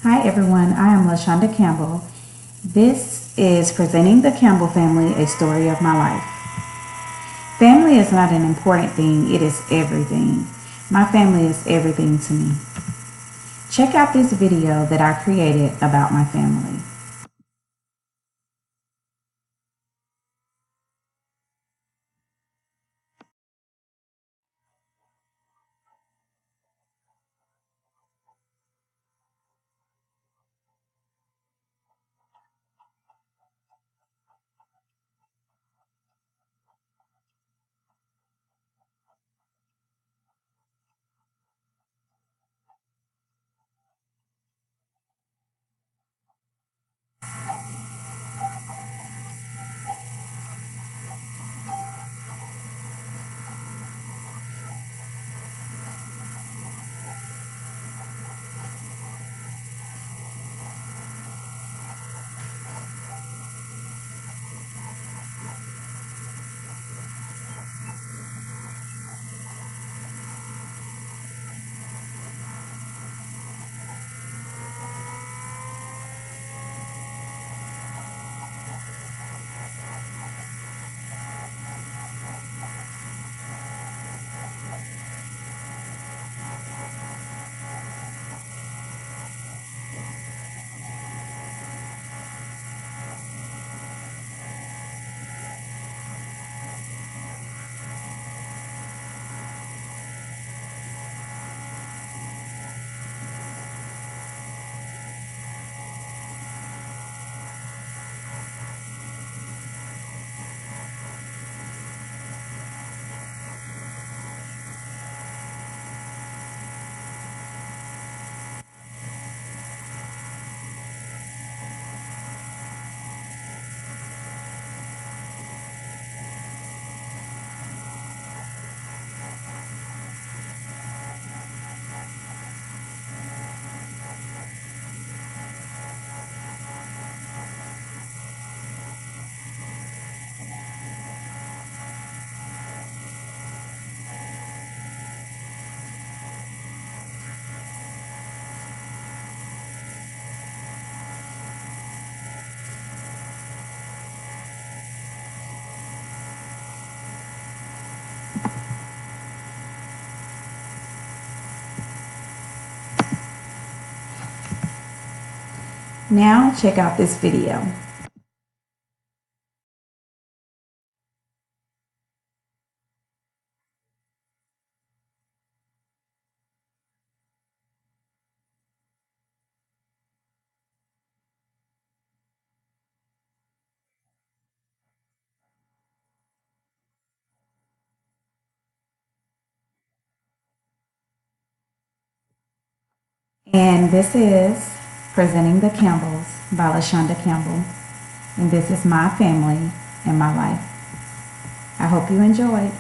Hi everyone, I am LaShonda Campbell. This is Presenting the Campbell Family, a Story of My Life. Family is not an important thing, it is everything. My family is everything to me. Check out this video that I created about my family. Now check out this video. And this is Presenting the Campbells by LaShonda Campbell. And this is my family and my life. I hope you enjoyed.